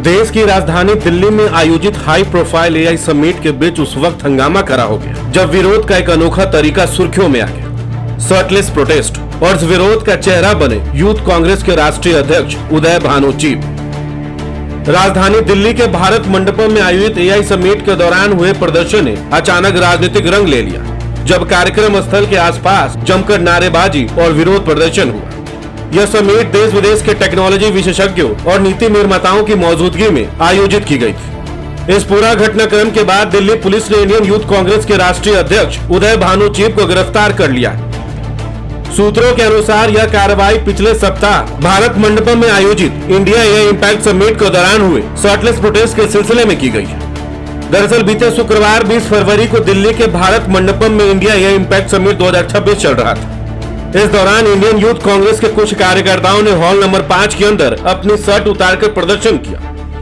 देश की राजधानी दिल्ली में आयोजित हाई प्रोफाइल एआई समिट के बीच उस वक्त हंगामा खड़ा हो गया जब विरोध का एक अनोखा तरीका सुर्खियों में आ गया। शर्टलेस प्रोटेस्ट और इस विरोध का चेहरा बने यूथ कांग्रेस के राष्ट्रीय अध्यक्ष उदय भानु चीब। राजधानी दिल्ली के भारत मंडपम में आयोजित एआई समिट के दौरान हुए प्रदर्शन ने अचानक राजनीतिक रंग ले लिया, जब कार्यक्रम स्थल के आसपास जमकर नारेबाजी और विरोध प्रदर्शन हुआ। यह समिट देश विदेश के टेक्नोलॉजी विशेषज्ञों और नीति निर्माताओं की मौजूदगी में आयोजित की गई थी। इस पूरा घटनाक्रम के बाद दिल्ली पुलिस ने इंडियन यूथ कांग्रेस के राष्ट्रीय अध्यक्ष उदय भानु चीब को गिरफ्तार कर लिया। सूत्रों के अनुसार यह कार्रवाई पिछले सप्ताह भारत मंडपम में आयोजित इंडिया एआई इम्पैक्ट समिट के दौरान हुए शर्टलेस प्रोटेस्ट के सिलसिले में की गई है। दरअसल बीते शुक्रवार 20 फरवरी को दिल्ली के भारत मंडपम में इंडिया एआई इम्पैक्ट समिट 2026 चल रहा था। इस दौरान इंडियन यूथ कांग्रेस के कुछ कार्यकर्ताओं ने हॉल नंबर 5 के अंदर अपनी शर्ट उतारकर प्रदर्शन किया।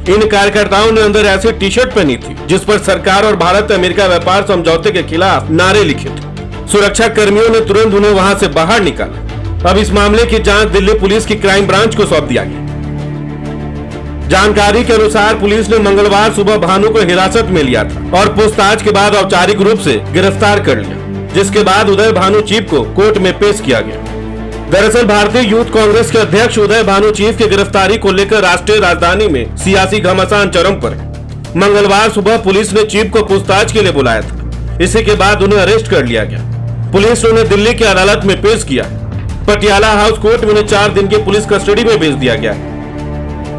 इन कार्यकर्ताओं ने अंदर ऐसी टी शर्ट पहनी थी जिस पर सरकार और भारत अमेरिका व्यापार समझौते के खिलाफ नारे लिखे थे। सुरक्षा कर्मियों ने तुरंत उन्हें वहां से बाहर निकाला। अब इस मामले की जांच दिल्ली पुलिस की क्राइम ब्रांच को सौंप दिया गया। जानकारी के अनुसार पुलिस ने मंगलवार सुबह भानु को हिरासत में लिया था और पूछताछ के बाद औपचारिक रूप से गिरफ्तार कर लिया, जिसके बाद उदय भानु चीब को कोर्ट में पेश किया गया। दरअसल भारतीय यूथ कांग्रेस के अध्यक्ष उदय भानु चीब की गिरफ्तारी को लेकर राष्ट्रीय राजधानी में सियासी घमासान चरम पर है। मंगलवार सुबह पुलिस ने चीब को पूछताछ के लिए बुलाया था। इसी के बाद उन्हें अरेस्ट कर लिया गया। पुलिस ने उन्हें दिल्ली की अदालत में पेश किया। पटियाला हाउस कोर्ट में उन्हें 4 दिन की पुलिस कस्टडी में भेज दिया गया।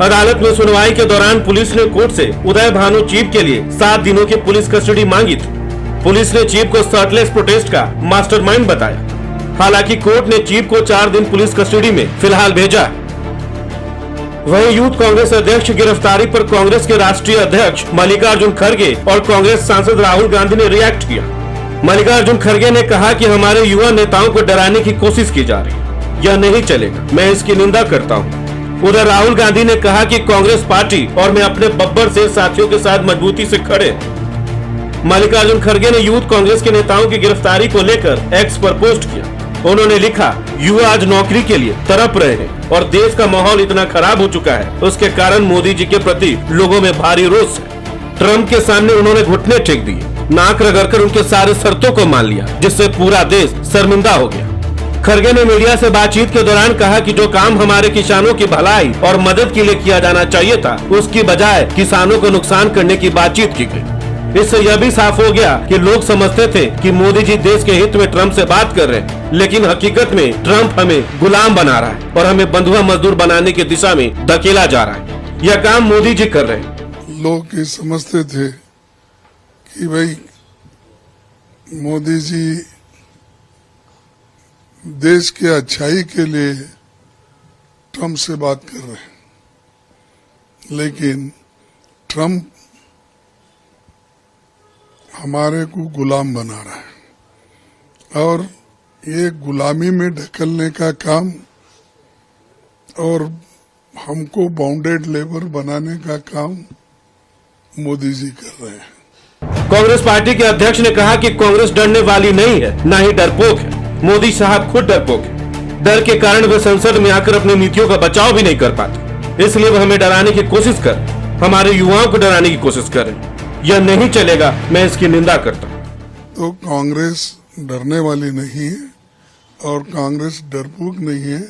अदालत में सुनवाई के दौरान पुलिस ने कोर्ट से उदय भानु चीब के लिए 7 दिनों की पुलिस कस्टडी मांगी थी। पुलिस ने चीब को शर्टलेस प्रोटेस्ट का मास्टरमाइंड बताया। हालांकि कोर्ट ने चीब को 4 दिन पुलिस कस्टडी में फिलहाल भेजा। वहीं यूथ कांग्रेस अध्यक्ष की गिरफ्तारी पर कांग्रेस के राष्ट्रीय अध्यक्ष मल्लिकार्जुन खड़गे और कांग्रेस सांसद राहुल गांधी ने रिएक्ट किया। मल्लिकार्जुन खड़गे ने कहा कि हमारे युवा नेताओं को डराने की कोशिश की जा रही है, यह नहीं चलेगा, मैं इसकी निंदा करता हूँ। उधर राहुल गांधी ने कहा कि कांग्रेस पार्टी और मैं अपने बब्बर से साथियों के साथ मजबूती से खड़े। मल्लिकार्जुन खड़गे ने यूथ कांग्रेस के नेताओं की गिरफ्तारी को लेकर एक्स पर पोस्ट किया। उन्होंने लिखा, युवा आज नौकरी के लिए तड़प रहे हैं और देश का माहौल इतना खराब हो चुका है, उसके कारण मोदी जी के प्रति लोगों में भारी रोष है। ट्रंप के सामने उन्होंने घुटने टेक दिए, नाक रगड़कर उनके सारे शर्तों को मान लिया, जिससे पूरा देश शर्मिंदा हो गया। खड़गे ने मीडिया से बातचीत के दौरान कहा कि जो काम हमारे किसानों की भलाई और मदद के लिए किया जाना चाहिए था, उसकी बजाय किसानों को नुकसान करने की बातचीत की गई। इससे यह भी साफ हो गया कि लोग समझते थे कि मोदी जी देश के हित में ट्रंप से बात कर रहे हैं, लेकिन हकीकत में ट्रंप हमें गुलाम बना रहा है और हमें बंधुआ मजदूर बनाने की दिशा में धकेला जा रहा है। यह काम मोदी जी कर रहे हैं। लोग ये समझते थे कि भाई मोदी जी देश के अच्छाई के लिए ट्रंप से बात कर रहे हैं, लेकिन ट्रंप हमारे को गुलाम बना रहा है और ये गुलामी में ढकलने का काम और हमको बाउंडेड लेबर बनाने का काम मोदी जी कर रहे हैं। कांग्रेस पार्टी के अध्यक्ष ने कहा कि कांग्रेस डरने वाली नहीं है, न ही डरपोक है। मोदी साहब खुद डरपोक है। डर के कारण वे संसद में आकर अपनी नीतियों का बचाव भी नहीं कर पाते, इसलिए वो हमें डराने की कोशिश कर, हमारे युवाओं को डराने की कोशिश कर रहे हैं। यह नहीं चलेगा, मैं इसकी निंदा करता हूँ। तो कांग्रेस डरने वाली नहीं है और कांग्रेस डरपोक नहीं है।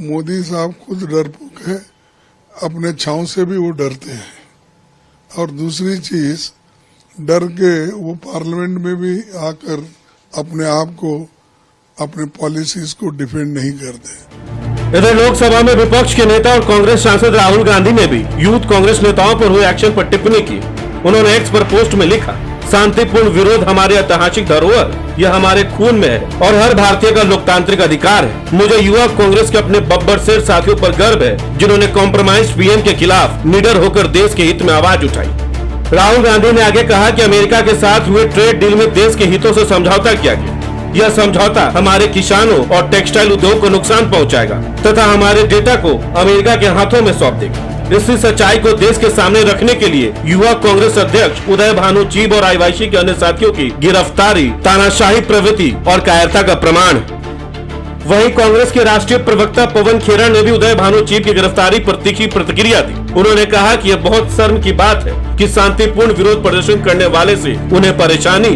मोदी साहब खुद डरपोक है, अपने छांव से भी वो डरते हैं। और दूसरी चीज, डर के वो पार्लियामेंट में भी आकर अपने आप को, अपने पॉलिसीज को डिफेंड नहीं करते। इधर लोकसभा में विपक्ष के नेता और कांग्रेस सांसद राहुल गांधी ने भी यूथ कांग्रेस नेताओं पर हुए एक्शन पर टिप्पणी की। उन्होंने एक्स पर पोस्ट में लिखा, शांतिपूर्ण विरोध हमारी ऐतिहासिक धरोहर, यह हमारे खून में है और हर भारतीय का लोकतांत्रिक अधिकार है। मुझे युवा कांग्रेस के अपने बब्बर शेर साथियों पर गर्व है, जिन्होंने कॉम्प्रोमाइज पीएम के खिलाफ निडर होकर देश के हित में आवाज उठाई। राहुल गांधी ने आगे कहा कि अमेरिका के साथ हुए ट्रेड डील में देश के हितों से समझौता किया गया। यह समझौता हमारे किसानों और टेक्सटाइल उद्योग को नुकसान पहुंचाएगा तथा हमारे डेटा को अमेरिका के हाथों में सौंप देगा। इसी सच्चाई को देश के सामने रखने के लिए युवा कांग्रेस अध्यक्ष उदय भानु चीब और आईवाईसी के अन्य साथियों की गिरफ्तारी तानाशाही प्रवृत्ति और कायरता का प्रमाण है। वहीं कांग्रेस के राष्ट्रीय प्रवक्ता पवन खेरा ने भी उदय भानु चीब की गिरफ्तारी पर तीखी प्रतिक्रिया दी। उन्होंने कहा कि यह बहुत शर्म की बात है कि शांतिपूर्ण विरोध प्रदर्शन करने वाले से उन्हें परेशानी,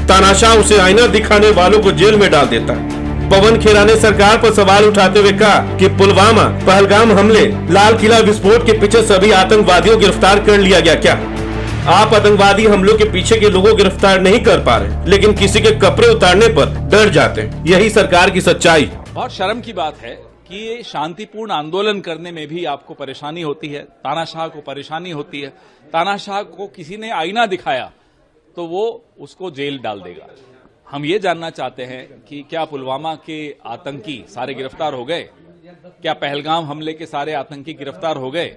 तानाशाह उसे आईना दिखाने वालों को जेल में डाल देता है। पवन खेरा ने सरकार पर सवाल उठाते हुए कहा कि पुलवामा, पहलगाम हमले, लाल किला विस्फोट के पीछे सभी आतंकवादियों को गिरफ्तार कर लिया गया क्या? आप आतंकवादी हमलों के पीछे के लोगों को गिरफ्तार नहीं कर पा रहे, लेकिन किसी के कपड़े उतारने पर डर जाते हैं। यही सरकार की सच्चाई। बहुत शर्म की बात है कि शांतिपूर्ण आंदोलन करने में भी आपको परेशानी होती है, तानाशाह को परेशानी होती है। तानाशाह को किसी ने आईना दिखाया तो वो उसको जेल डाल देगा। हम ये जानना चाहते हैं कि क्या पुलवामा के आतंकी सारे गिरफ्तार हो गए? क्या पहलगाम हमले के सारे आतंकी गिरफ्तार हो गए?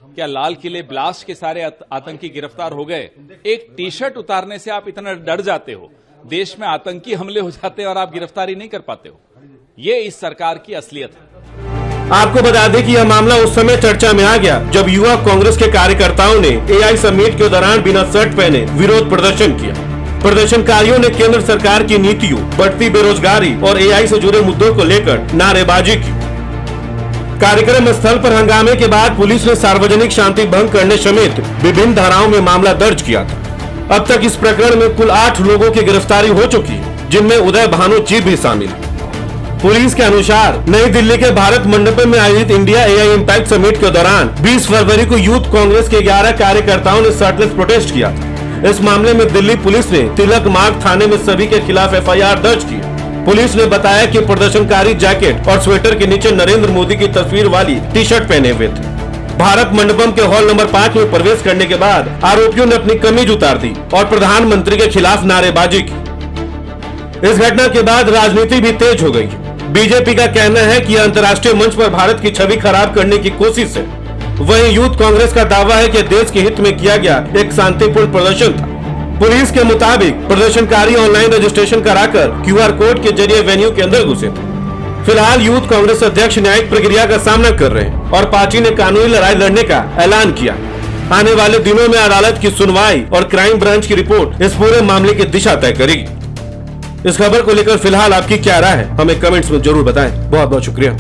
क्या लाल किले ब्लास्ट के सारे आतंकी गिरफ्तार हो गए? एक टी शर्ट उतारने से आप इतना डर जाते हो, देश में आतंकी हमले हो जाते हैं और आप गिरफ्तारी नहीं कर पाते हो। ये इस सरकार की असलियत है। आपको बता दें कि यह मामला उस समय चर्चा में आ गया जब युवा कांग्रेस के कार्यकर्ताओं ने एआई समिट के दौरान बिना शर्ट पहने विरोध प्रदर्शन किया। प्रदर्शनकारियों ने केंद्र सरकार की नीतियों, बढ़ती बेरोजगारी और एआई से जुड़े मुद्दों को लेकर नारेबाजी की। कार्यक्रम स्थल पर हंगामे के बाद पुलिस ने सार्वजनिक शांति भंग करने समेत विभिन्न धाराओं में मामला दर्ज किया था। अब तक इस प्रकरण में कुल 8 लोगों की गिरफ्तारी हो चुकी है, जिनमें उदय भानु चीब भी शामिल है। पुलिस के अनुसार नई दिल्ली के भारत मंडपम में आयोजित इंडिया एआई इम्पैक्ट समिट के दौरान 20 फरवरी को यूथ कांग्रेस के 11 कार्यकर्ताओं ने शर्टलेस प्रोटेस्ट किया था। इस मामले में दिल्ली पुलिस ने तिलक मार्ग थाने में सभी के खिलाफ एफआईआर दर्ज की। पुलिस ने बताया कि प्रदर्शनकारी जैकेट और स्वेटर के नीचे नरेंद्र मोदी की तस्वीर वाली टी शर्ट पहने हुए थे। भारत मंडपम के हॉल नंबर 5 में प्रवेश करने के बाद आरोपियों ने अपनी कमीज उतार दी और प्रधानमंत्री के खिलाफ नारेबाजी की। इस घटना के बाद राजनीति भी तेज हो गई। बीजेपी का कहना है कि अंतर्राष्ट्रीय मंच पर भारत की छवि खराब करने की कोशिश है। वहीं यूथ कांग्रेस का दावा है कि देश के हित में किया गया एक शांतिपूर्ण प्रदर्शन था। पुलिस के मुताबिक प्रदर्शनकारी ऑनलाइन रजिस्ट्रेशन कराकर क्यूआर कोड के जरिए वेन्यू के अंदर घुसे थे। फिलहाल यूथ कांग्रेस अध्यक्ष न्यायिक प्रक्रिया का सामना कर रहे हैं और पार्टी ने कानूनी लड़ाई लड़ने का ऐलान किया। आने वाले दिनों में अदालत की सुनवाई और क्राइम ब्रांच की रिपोर्ट इस पूरे मामले की दिशा तय करेगी। इस खबर को लेकर फिलहाल आपकी क्या राय है, हमें कमेंट्स में जरूर बताएं। बहुत बहुत शुक्रिया।